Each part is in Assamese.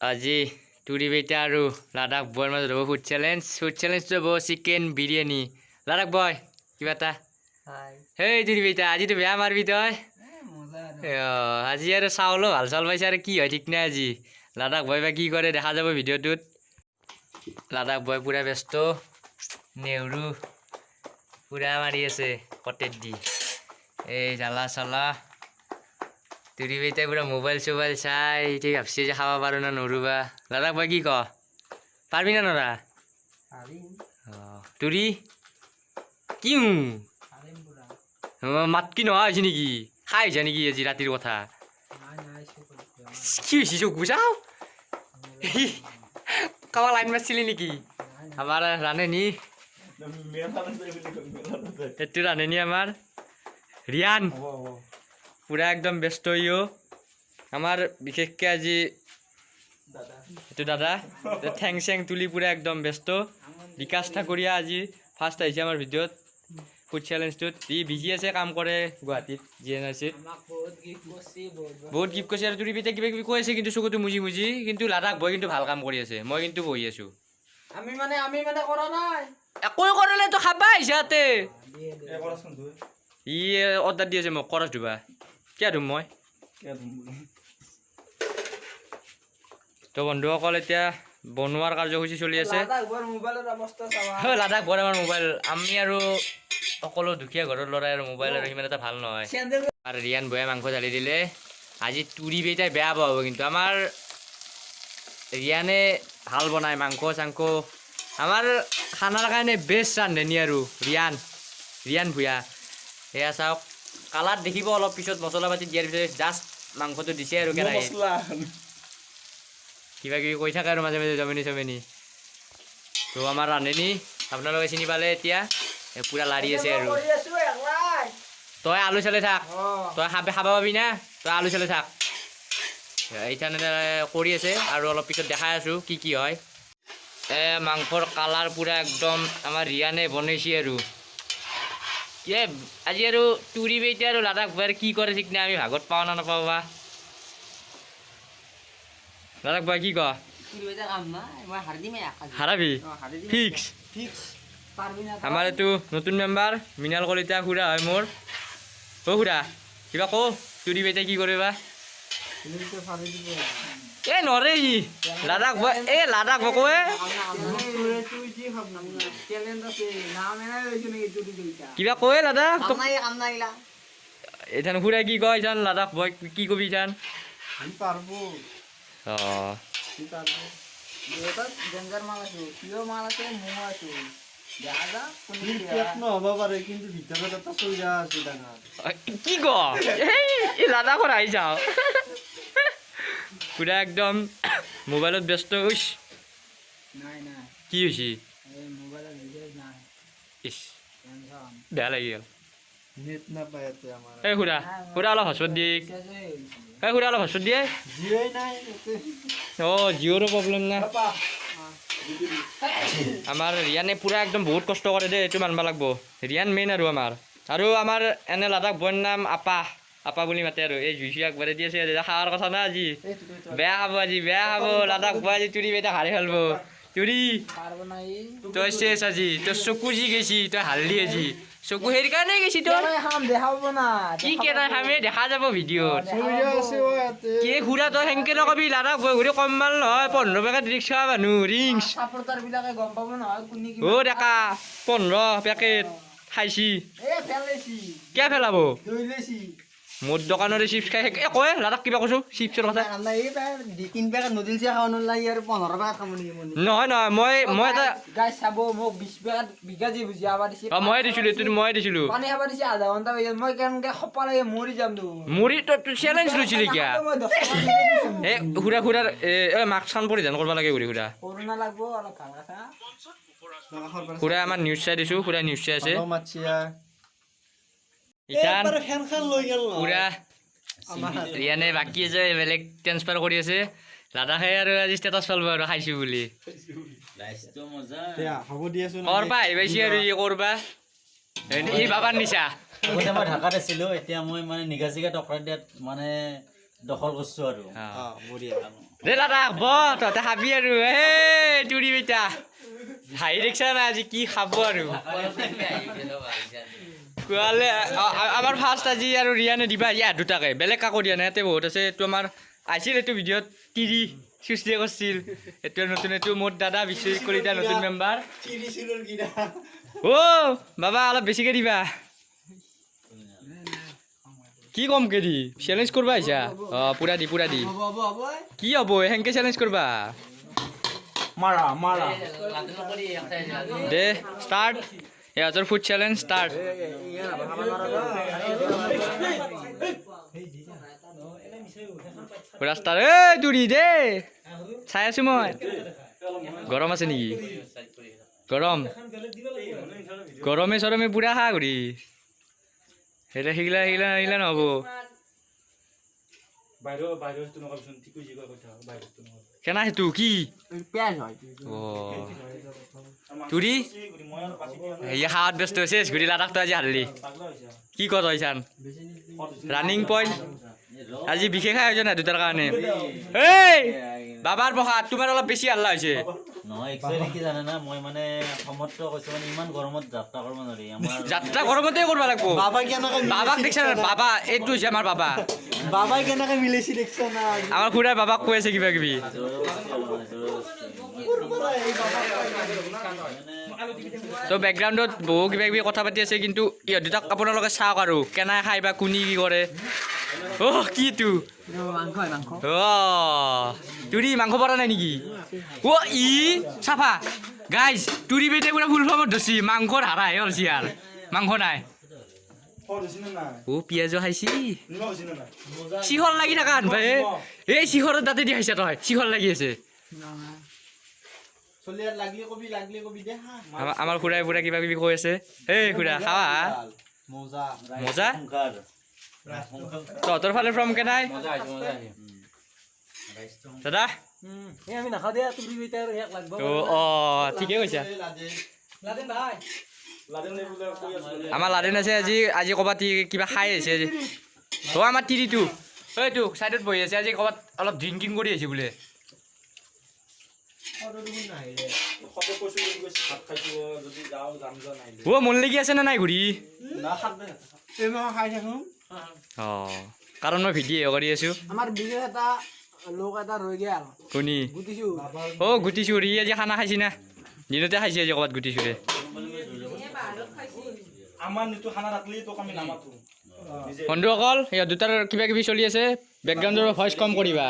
আজি টুৰি বেটা আৰু লাডাখ বয়ৰ মাজত হ'ব ফুড চেলেঞ্জটো হ'ব চিকেন বিৰিয়ানী। লাডাখ বয় কিবা এটা হেই টুৰি বেটা আজিতো বেয়া মাৰবি তই। আজি আৰু চাউলো ভাল চাউল পাইছে আৰু কি হয় ঠিক নাই আজি। লাডাখ বয় বা কি কৰে দেখা যাব ভিডিঅ'টোত। লাডাখ বয় পুৰা ব্যস্ত, নেহৰু পুৰা মাৰি আছে কটেত দি, এই জ্বালা চালা। টুৰি বেটাই পুৰা মোবাইল চোবাইল চাই এতিয়া ভাবছি যে খাব পাৰোঁ না নৰো বা। লাডাখ বয় কি ক পাৰবি না নৰা? টুৰি কি মাত কি নোহোৱা হৈছে নেকি? খাই হৈছে নেকি আজি ৰাতিৰ কথা? কি হৈছে চকু চাও কাৰোবাক লাইন মাৰছিলি নেকি? আমাৰ ৰান্ধে নি এইটো ৰান্ধে নি আমাৰ ৰিয়ান পুৰা একদম ব্যস্ত ইও আমাৰ। বিশেষকৈ আজি এইটো দাদা ঠেং চেং তুলি পুৰা একদম ব্যস্ত। বিকাশ ঠাকুৰীয়া আজি ফাৰ্ষ্ট আহিছে আমাৰ ভিডিঅ'ত ফুড চেলেঞ্জটোত। ই বিজি আছে, কাম কৰে গুৱাহাটীত GNRCত। বহুত গিফ্ট কৰিছে আৰু টুৰি বেটাই কিবা কিবি কৈ আছে কিন্তু চকুটো মুজি মুজি। কিন্তু লাডাখ বয় কিন্তু ভাল কাম কৰি আছে, মই কিন্তু বহি আছোঁ। আমি মানে কৰা নাই একোৱে কৰা নাই, তো খাবা আহিছে ইয়াতে। ই অৰ্ডাৰ দি আছে মোক কৰচ ধুবা। কিয় ধুম মই? তো বন্ধুসকল এতিয়া বনোৱাৰ কাৰ্যসূচী চলি আছে। লাডাখ বয় আমাৰ মোবাইল, আমি আৰু সকলো দুখীয়া ঘৰৰ ল'ৰাই আৰু মোবাইল আৰু সিমান এটা ভাল নহয়। আৰু ৰিয়ান বয়ে মাংস ঢালি দিলে। আজি টুৰি বেটাই বেয়া পাব কিন্তু আমাৰ ৰিয়ানে ভাল বনায় মাংস চাংস। আমাৰ খানাৰ কাৰণে বেষ্ট ৰান্ধনি আৰু ৰিয়ান ভূঞা। সেয়া চাওক, কালাৰ দেখিব অলপ পিছত মছলা পাতি দিয়াৰ পিছত জাষ্ট মাংসটো দিছে আৰু কেৰাহীত কিবা কিবি কৈ থাকে আৰু মাজে মাজে জমনি। তো আমাৰ ৰান্ধনি আপোনালোকে চিনি পালে এতিয়া পুৰা লাৰি আছে আৰু। তই আলু চালে থাক, তই খাব পাবি না, তই আলু চালে থাক। এইখানে কৰি আছে আৰু অলপ পিছত দেখাই আছোঁ কি হয়। মাংসৰ কালাৰ পুৰা একদম আমাৰ ৰিয়ানে বনাইছে আৰু। আজি আৰু টুৰি বেটা আৰু লাডাখ বয় কি কৰে ঠিক নাই, আমি ভাগত পাওঁ না নাপাওঁ বা। লাডাখ বয় কি ক হাৰাবি ফিক্স? আমাৰ এইটো নতুন মেম্বাৰ মৃণাল কলিতা খুৰা হয় মোৰ। খুৰা কিবা কওঁ টুৰি বেটাই কি কৰে বা? এই নৰে ই লাডাখ বয় লাডাখ বয় কিবা কয় লাডাখ এইথান খুৰাই কি কয় এইথান লাডাখ বয় কি কবি এইথান? কি ক এই লাডাখৰ আহি যাওঁ পুৰা একদম মোবাইলত ব্যস্ত। কি হৈছে? বেয়া লাগি গ'ল। এই খুৰা অলপ হস্পট দিয়ে। খুৰা অলপ হস্পট দিয়ে। জিঅ'ৰো প্ৰব্লেম না। আমাৰ ৰিয়ানে পুৰা একদম বহুত কষ্ট কৰে দেই, এইটো মানব লাগব। ৰিয়ান মেইন আৰু আমাৰ এনে লাডাখ বয়ৰ নাম আপা বুলি মাতে আৰু। এই জুইচি একবাৰে দি আছে খাৱাৰ কথা না আজি। বেয়া খাব আজি, বেয়া খাব লাডাখ বয় আজি। টুৰি বেটা হাৰি খেলব। টুৰি তই চেচ আজি, তোৰ চকু যি গেছি তই হাৰলি আজি। চকু হেৰি কাৰণে গেছি তোৰ। কি কেনে খামে দেখা যাব ভিডিঅ'ত। কি খুৰা তই সেনকে নকবি, লাডাখ বয় ঘূৰি কম মাল নহয়। 15 পেকেট ৰিক্স খোৱা মানুহ ৰিংছ। ডেকা 15 পেকেট খাইছি কিয় পেলাব? মোৰ দোকানৰে চিপছ খাই কয় লাডাখ কিবা কৈছোঁ চিপছৰ কথা। নহয় মই এটা মই দিছিলোঁ মৰি তই চেলেঞ্জ লৈছিলি কিয়? খুৰাৰ মাস্ক খান পৰিধান কৰিব লাগে খুৰা। খুৰা আমাৰ নিউজ চাই দিছোঁ, খুৰা নিউজ চাই আছে। পুৰা ৰিয়ানে বাকী আছে বেলেগ ট্ৰেন্সফাৰ কৰি আছে। লাডাখে আৰু আজি ষ্টেটাছ পালব আৰু খাইছোঁ বুলি। কৰবা আহি পাইছি আৰু ই কৰবা ই বাবাৰ নিচা। আগতে মই ঢাকাত আছিলোঁ, এতিয়া মই মানে নিগাজিগা টকৰা দিয়াত মানে দখল কৰিছোঁ আৰু দে লাডাখ ব তহঁতে খাবি আৰু তুৰি বেটা হাঁহি দেখিছা না আজি কি খাব আৰু কোৱালে আমাৰ ফাৰ্ষ্ট আজি আৰু ৰিয়ানে দিবা ইয়াত দুটাকে বেলেগ কাকো দিয়া নাই ইয়াতে বহুত আছে এইটো আমাৰ আহিছিল এইটো ভিডিঅ'ত তিৰি সৃষ্টি কৰিছিল এইটো নতুন এইটো মোৰ দাদা বিশ্বজিৎ কলিতা নতুন মেম্বাৰ অ' বাবা অলপ বেছিকৈ দিবা কি কমকে দি চেলেঞ্জ কৰবা আহিছা অঁ পুৰা দি কি হ'ব সেনেকে চেলেঞ্জ কৰবা দে ষ্টাৰ্ট ইহঁতৰ ফুড চেলেঞ্জ ষ্টাৰ্ট পুৰা ষ্টাৰ্ট তুৰি দে চাই আছো মই গৰম আছে নেকি গৰমে চৰমে পুৰা খা ঘূৰি সেইগিলা নহ'ব কেনা সেইটো কি তুৰি খাৱাত ব্যস্ত হৈছে ঘূৰি লাডাখটো আজি হাৰলি কি কত হৈছান ৰানিং পইণ্ট আজি বিশেষ আয়োজন নাই দুটাৰ কাৰণে এই বাবাৰ প্ৰসাদ তোমাৰ অলপ বেছি হাল্লা হৈছে নহয় একচুৱেলি কি জানে না মই মানে সমৰ্থ কৈছো মানে ইমান গৰমত যাত্ৰা কৰিব নোৱাৰি আমাৰ যাত্ৰা গৰমতে কৰিব লাগিব বাবাক দেখিছা বাবা এইটো হৈছে আমাৰ বাবাই কেনেকৈ মিলাইছি দেখিছা না আমাৰ খুৰাই বাবাক কৈ আছে কিবা কিবি তো বেকগ্ৰাউণ্ডত বহু কিবা কিবি কথা পাতি আছে কিন্তু ইহঁত দুটাক আপোনালোকে চাওক আৰু কেনে খাই বা কোনি কি কৰে অ' কিটো তুৰি মাংস পৰা নাই নেকি অ' ই চাফা গাইজ তুৰি বেটে পুৰা ফুল ফৰ্মত ধৰছি মাংসৰ হাৰাহে হলছি আৰু মাংস নাই অ' পিঁয়াজো খাইছি চিহৰ লাগি থাকা ভাই এই চিহৰৰ দাঁতে দি খাইছা তই চিহৰ লাগি আছে আমাৰ খুৰাই পুৰা কিবা কিবি কৈ আছে এই খুৰা খাৱা মজা তহঁতৰ ফালে ফ্ৰম কেনাই দাদা অঁ ঠিকে কৈছা আমাৰ লাডেন আছে আজি ক'ৰবাত কিবা খাই আহিছে আজি অ' আমাৰ তিৰিটো এইটো চাইডত বহি আছে আজি ক'ৰবাত অলপ ড্ৰিংকিং কৰি আহিছে বোলে অ' মন লাগি আছে নে নাই ঘূৰি অঁ কাৰণ মই ভিডিঅ' কৰি আছো শুনি অ' গুটিছো ৰি আজি খানা খাইছি না দিনতে খাইছে আজি ক'ৰবাত গুটিছোৰে বন্ধুসকল সিহঁত দুটাৰ কিবা কিবি চলি আছে বেকগ্ৰাউণ্ডৰ ভইচ কম কৰিবা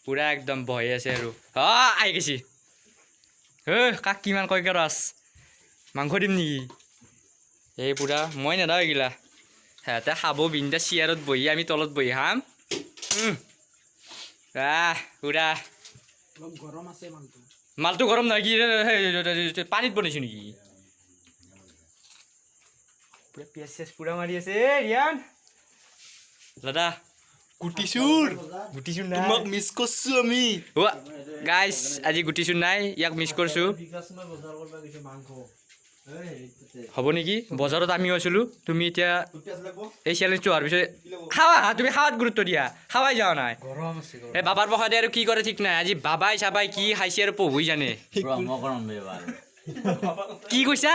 পুৰা একদম বহি আছে আৰু অঁ আহি গৈছি কাক কিমান কয় ৰছ মাংস দিম নেকি এই পুৰা মই নেদাও এইগিলা সিহঁতে খাব বিন্দা চেয়াৰত বহি আমি তলত বহি খাম পুৰা মালটো গৰম নহয় কি পানীত বনাইছো নেকি পুৰা পিঁয়াজ চিয়াজ পুৰা মাৰি আছে ৰিয়ান দাদা গুটিচুৰ তোমাক মিছ কৰিছো আমি গাইজ আজি গুটিচুৰ নাই ইয়াক মিছ কৰিছো হ'ব নেকি বজাৰত আমিও আছিলো তুমি এতিয়া এই চেলেঞ্জটো হোৱাৰ পিছত খাৱা তুমি খাৱাত গুৰুত্ব দিয়া খাৱাই যোৱা নাই এই বাবাৰ প্ৰসাদে আৰু কি কৰে ঠিক নাই আজি বাবাই চাবাই কি খাইছে আৰু প্ৰভুই জানে কি কৈছা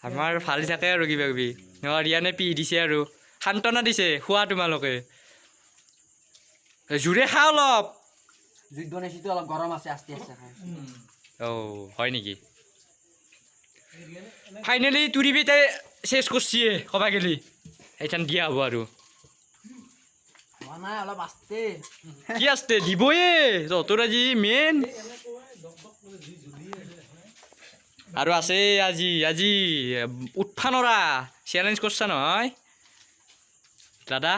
আমাৰ ভাল থাকে আৰু কিবা কিবি ৰিয়ানে পি দিছে আৰু সান্তনা দিছে খোৱা তোমালোকে জোৰে খা অলপ অ' হয় নেকি ফাইনেলি তুৰি বেটাই চেছ কৰিছে ক'বা গেলি এইখান দিয়া হ'ব আৰু কি আছে দিবয়ে তহঁতৰ আজি মেইন আৰু আছে আজি উঠবা নৰা চেলেঞ্জ কৰছা নহয় দাদা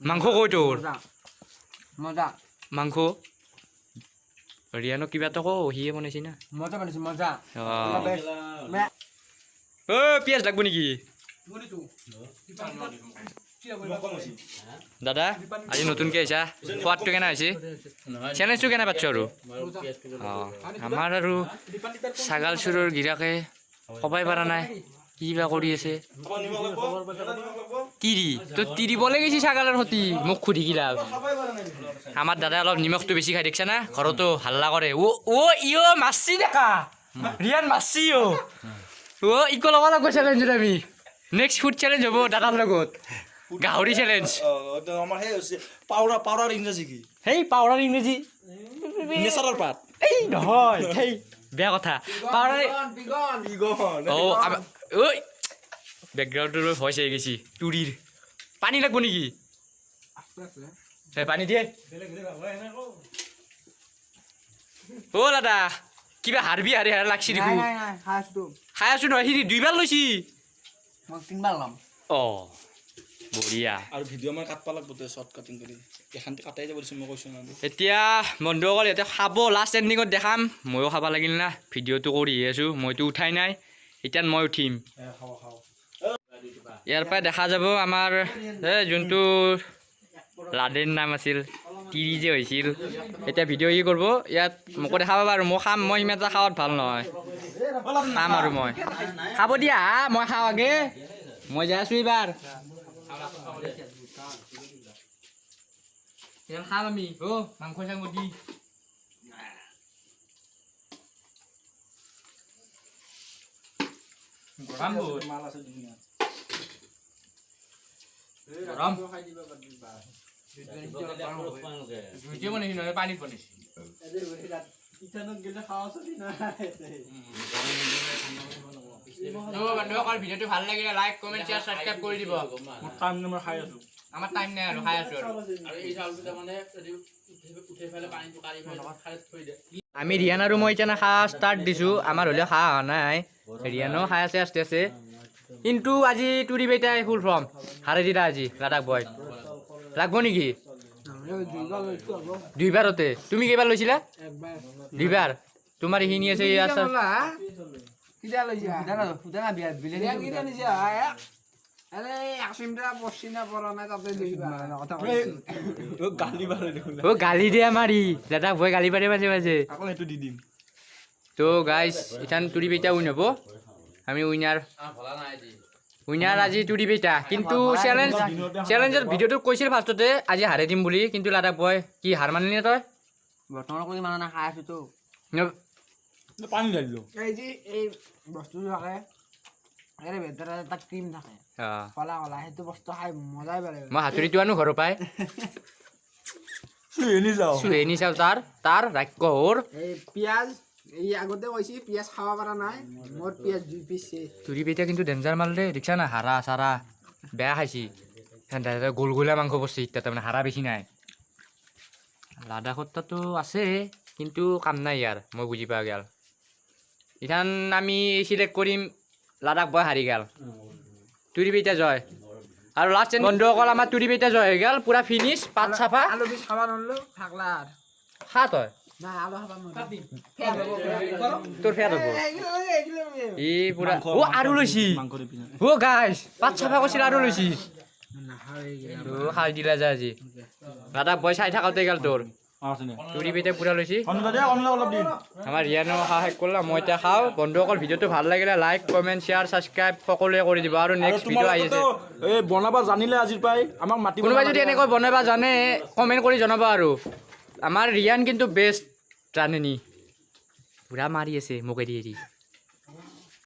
মাংস কৈ তোৰ মাংস ৰিয়ানক কিবা এটা কওঁ সিয়ে বনাইছে না অ' পিঁয়াজ লাগব নেকি দাদা আজি নতুনকৈ আহিছা সোৱাদটো কেনে হৈছে চেলেঞ্জটো কেনে পাতিছ আৰু অঁ আমাৰ আৰু ছাগাল চোৰৰ গিৰাকে ক'বাই পৰা নাই কিবা কৰি আছে তিৰি তো তিৰিবলৈ গৈছি ছাগালৰ সতি মোক সুধি কি লাভ আমাৰ দাদাই অলপ নিমখটো বেছি খাই দেখিছা না ঘৰতো হাল্লা কৰে ইও মাছছি দেখা ৰিয়ান মাছছি ইকো ল'ব লাগিব চেলেঞ্জত আমি নেক্সট ফুড চেলেঞ্জ হ'ব দাদাৰ লগত গাহৰি চেলেঞ্জ আমাৰ সেই হৈছে পাউডাৰ ইংৰাজী কি সেই পাউডাৰ ইংৰাজী নেচাৰৰ পাত এই নহয় সেই বেয়া কথা পাউডাৰ ঐ বেকগ্ৰাউণ্ডটোৰ ভইচ আহি গৈছি তুৰিৰ পানী লাগব নেকি পানী দিয়ে দাদা কিবা হাৰবি হাৰি লাগছি দেখো খাই আছো নহয় সি দুইবাৰ লৈছি বঢ়িয়া আৰু ভিডিঅ' আমাৰ কাটবা লাগব তই শ্বৰ্ট কাটিং কৰি এখানতে কাটাই যাব দিছোঁ মই কৈছোঁ না এতিয়া বন্ধুসকল ইয়াতে খাব লাষ্ট এণ্ডিঙত দেখাম ময়ো খাব লাগিল না ভিডিঅ'টো কৰিহে আছোঁ মইতো উঠাই নাই এতিয়া মই উঠিম ইয়াৰ পৰাই দেখা যাব আমাৰ যোনটো লাডেৰ নাম আছিল তিৰি যে হৈছিল এতিয়া ভিডিঅ' ই কৰিব ইয়াত মোকো দেখাব বাৰু মই খাম মই সিমান এটা খাৱাত ভাল নহয় খাম আৰু মই খাব দিয়া মই খাওঁ আগে মই যাই আছোঁ এইবাৰ খাম আমি মাংস চাংস দি গৰম বহুত মাল আছে ধুনীয়া গৰম ভিডিঅ' বনাইছি নহয় পানীত বনাইছি ভিডিঅ'টো ভাল লাগিলে লাইক কমেণ্ট শ্বেয়াৰ ছাবস্ক্ৰাইব কৰি দিব মোৰ টাইম মই খাই আছোঁ আমাৰ টাইম নাই আৰু খাই আছোঁ আমি ৰিয়ান আৰু মই এতিয়া খা ষ্টাৰ্ট দিছোঁ আমাৰ হ'লেও খা অহা নাই ৰিয়ানো খাই আছে আস্তে আস্তে কিন্তু আজি তুৰি বেটাই ফুল ফ্ৰম হাৰে দিলা আজি লাডাখ বয় লাগব নেকি দুইবাৰতে তুমি কেইবাৰ লৈছিলা দুইবাৰ তোমাৰ এইখিনি আছে গালি দিয়ে মাৰি লাডাখ বয় গালি পাৰে মাজে মাজে আকৌ সেইটো দি দিম তো গাইজ ইথান তুৰি বেটা উইন হ'ব আমি উইনাৰ আজি তুৰি বেটা কিন্তু চেলেঞ্জৰ ভিডিঅ'টো কৈছিল ফাৰ্ষ্টতে আজি হাৰে দিম বুলি কিন্তু লাডাখ বয় কি হাৰ মানিলি নে তই বৰ্তমান কৰি মানে খাই আছোতো পানী ঢালিলোঁ এই যে এই বস্তুটো থাকে ইয়াৰে ভিতৰত এটা ক্ৰীম থাকে কলা কলা সেইটো বস্তু খাই মজাই বেলেগ মই হাতুৰিটো আনো ঘৰৰ পৰাই চুহেনি চাওঁ তাৰ ৰাক্ষসৰ এই পিঁয়াজ এই আগতে কৈছি পিঁয়াজ খাব পৰা নাই মোৰ পিঁয়াজ 2 পিচ তুৰি বেটা কিন্তু ডেঞ্জাৰ মাল দেই দেখিছা না হাৰা চাৰা বেয়া খাইছি গোল গোলা মাংস পৰছি এতিয়া তাৰমানে হাৰা বেছি নাই লাডাখত তাতো আছে কিন্তু কাম নাই ইয়াৰ মই বুজি পাওঁ গেল ইথান আমি চিলেক্ট কৰিম লাডাখ বয় হাৰি গেল তুৰি বেটা জয় আৰু লাষ্ট বন্ধুসকল আমাৰ তুৰি বেটা জয় হৈ গেল পুৰা ফিনিছ পাত চাফা আলু পিচ খাব নোৱাৰিলো থাকলা খা তই নাই আলু খাব নোৱাৰিম তোৰ ফেট হ'ব ই পুৰা আৰু লৈছি মাংস দি পিনে গাইছ পাত চাফা কৰিছিল আৰু লৈছি খাই দিলা যা আজি দাদা বয় চাই থাকোঁতে গেল তোৰ তুৰি বেটা পুৰা লৈছি অলপ দিন আমাৰ ৰিয়ানো খাই শেষ কৰিলা মই এতিয়া খাওঁ বন্ধুসকল ভিডিঅ'টো ভাল লাগিলে লাইক কমেণ্ট শ্বেয়াৰ ছাবস্ক্ৰাইব সকলোৱে কৰি দিব আৰু নেক্সট ভিডিঅ' আহি আছে এই বনাব জানিলে আজিৰ পৰাই আমাক মাতিব কোনোবাই যদি এনেকৈ বনাব জানে কমেণ্ট কৰি জনাব আৰু আমাৰ ৰিয়ান কিন্তু বেষ্ট জানেনি পুৰা মাৰি আছে মোকেদি এৰি